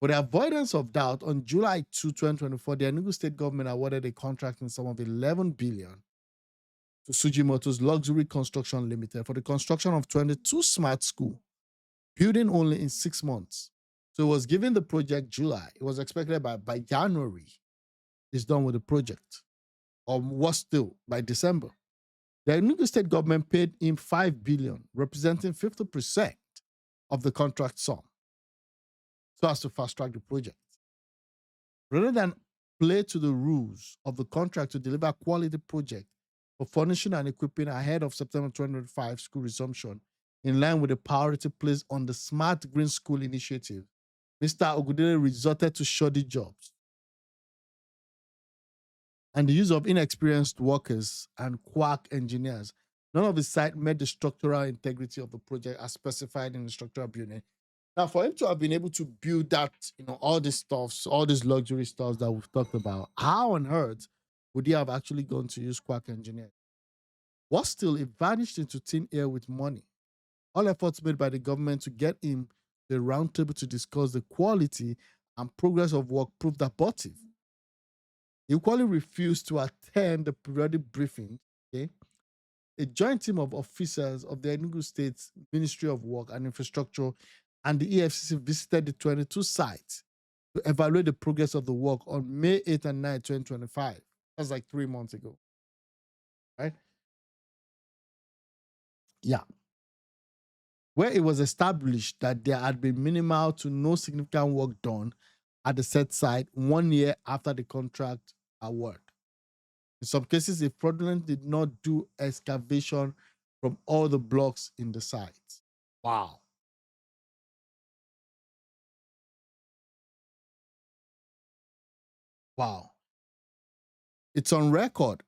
For the avoidance of doubt, on July 2, 2024, the Enugu state government awarded a contract in sum of 11 billion to SUJIMOTO'S Luxury Construction Limited for the construction of 22 smart schools, building only in 6 months. So it was given the project July. It was expected by January, it's done with the project, or was still by December. The Enugu state government paid him 5 billion, representing 50% of the contract sum, so as to fast track the project. Rather than play to the rules of the contract to deliver quality project for furnishing and equipping ahead of September 2025 school resumption, in line with the priority placed on the Smart Green School initiative, Mr. Ogundele resorted to shoddy jobs and the use of inexperienced workers and quack engineers. None of his site met the structural integrity of the project as specified in the structural building. Now, for him to have been able to build that, all this stuff, all these luxury stuff that we've talked about, how on earth would he have actually gone to use quack engineers? What still, it vanished into thin air with money. All efforts made by the government to get him the round table to discuss the quality and progress of work proved abortive. He equally refused to attend the periodic briefing. Okay? A joint team of officers of the Enugu State Ministry of Work and Infrastructure and the EFCC visited the 22 sites to evaluate the progress of the work on May 8 and 9, 2025. That's like 3 months ago, right? Yeah. Where it was established that there had been minimal to no significant work done at the said site 1 year after the contract award. In some cases, a fraudulent did not do excavation from all the blocks in the site. Wow. Wow. It's on record,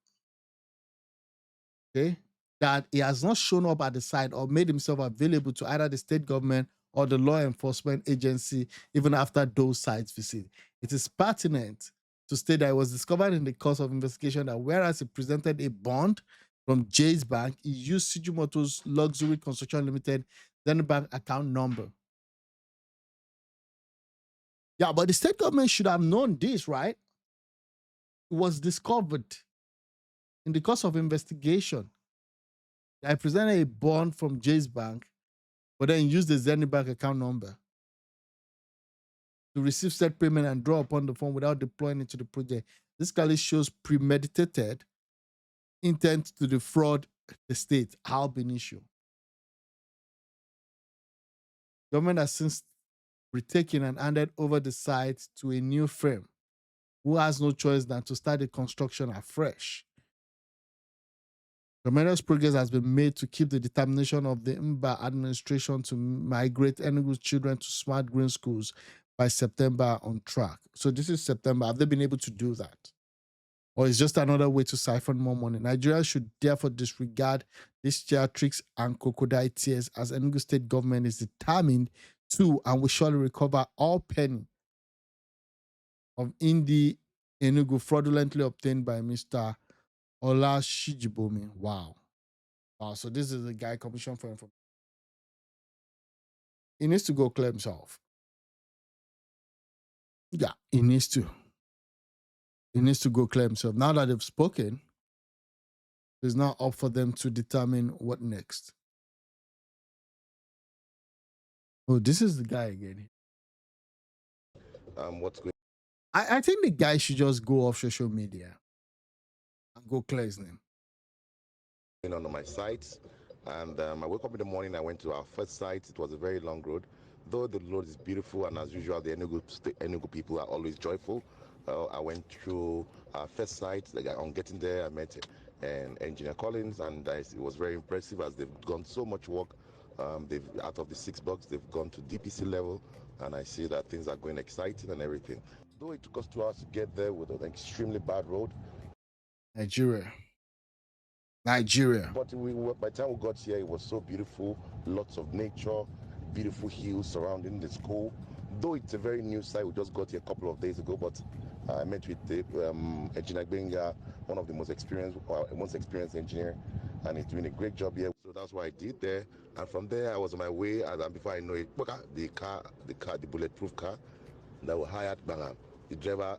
okay, that he has not shown up at the site or made himself available to either the state government or the law enforcement agency even after those sites visit. It is pertinent to state that it was discovered in the course of investigation that whereas he presented a bond from Jay's Bank, he used SUJIMOTO'S Luxury Construction Limited bank account number. Yeah, but the state government should have known this, right? It was discovered in the course of investigation. I presented a bond from Jay's Bank, but then used the Zenith Bank account number to receive said payment and draw upon the fund without deploying it to the project. This clearly shows premeditated intent to defraud the state, ab initio. Government has since retaken and handed over the site to a new firm who has no choice than to start the construction afresh. Tremendous progress has been made to keep the determination of the MBA administration to migrate Enugu's children to smart green schools by September on track. So this is September. Have they been able to do that? Or is just another way to siphon more money? Nigeria should therefore disregard these theatrics and crocodile tears, as Enugu state government is determined to and will surely recover all penny of Indi Enugu fraudulently obtained by Mr. Olasijibomi. Wow. So this is the guy commissioned for information. He needs to go clear himself. Yeah, he needs to. He needs to go clear himself. Now that they've spoken, it's now up for them to determine what next. Oh, this is the guy again. What's going I think the guy should just go off social media and go clear his name. on my sites? And I woke up in the morning, I went to our first site. It was a very long road. Though the road is beautiful, and as usual, the Enugu people are always joyful. I went through our first site. On getting there, I met Engineer Collins, and it was very impressive as they've gone so much work. They've out of the 6 blocks, they've gone to DPC level, and I see that things are going exciting and everything. Though it took us 2 hours to get there with an extremely bad road. Nigeria. But by the time we got here, it was so beautiful. Lots of nature, beautiful hills surrounding the school. Though it's a very new site, we just got here a couple of days ago, but I met with the Engineer Benga, one of the most experienced engineer, and he's doing a great job here. So that's what I did there. And from there, I was on my way, and before I know it, the bulletproof car, that were hired. The driver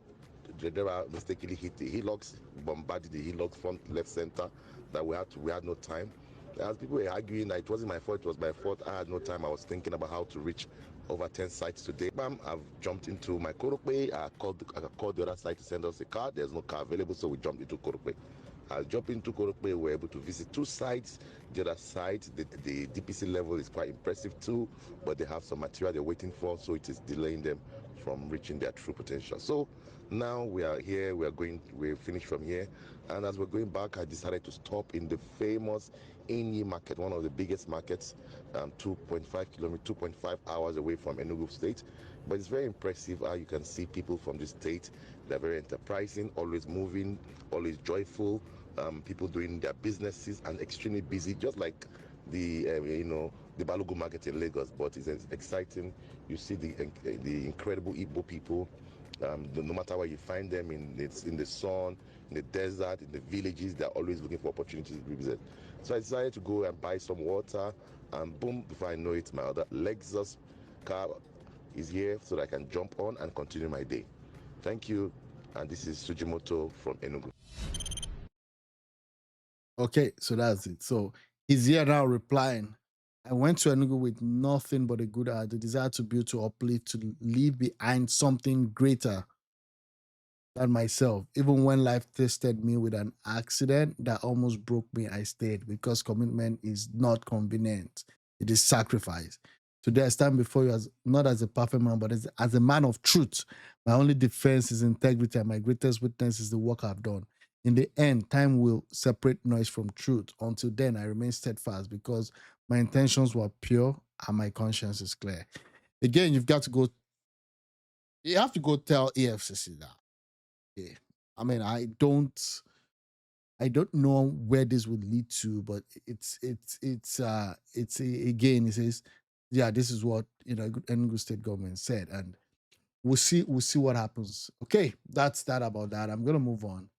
mistakenly hit the hillocks, bombarded the hillocks front, left, center. That we had no time. As people were arguing that it wasn't my fault, it was my fault. I had no time. I was thinking about how to reach over 10 sites today. Bam, I've jumped into my Korokwe. I called the other site to send us a car. There's no car available, so we jumped into Korokwe. I jumped into Korokwe. We were able to visit 2 sites. The other site, the DPC level is quite impressive too, but they have some material they're waiting for, so it is delaying them from reaching their true potential. So now we are here. We're finished from here, and as we're going back, I decided to stop in the famous Enyi market, one of the biggest markets, 2.5 hours away from Enugu State. But it's very impressive how you can see people from the state. They're very enterprising, always moving, always joyful. People doing their businesses and extremely busy, just like the the Balogun market in Lagos. But it's exciting. You see the incredible Igbo people. No matter where you find them, in the sun, in the desert, in the villages, they're always looking for opportunities to visit. So I decided to go and buy some water, and boom, before I know it, my other Lexus car is here so that I can jump on and continue my day. Thank you, and this is Sujimoto from Enugu. Okay, so that's it. So he's here now replying. I went to Enugu with nothing but a good heart, the desire to build, to uplift, to leave behind something greater than myself. Even when life tested me with an accident that almost broke me, I stayed, because commitment is not convenient. It is sacrifice. Today I stand before you as not as a perfect man, but as a man of truth. My only defense is integrity, and my greatest witness is the work I've done. In the end, time will separate noise from truth. Until then, I remain steadfast, because my intentions were pure and my conscience is clear. Again, you have to go tell EFCC that. Yeah. I mean, I don't know where this would lead to, but again, it says, yeah, this is what Enugu state government said, and we'll see what happens. Okay, that's that about that. I'm gonna move on.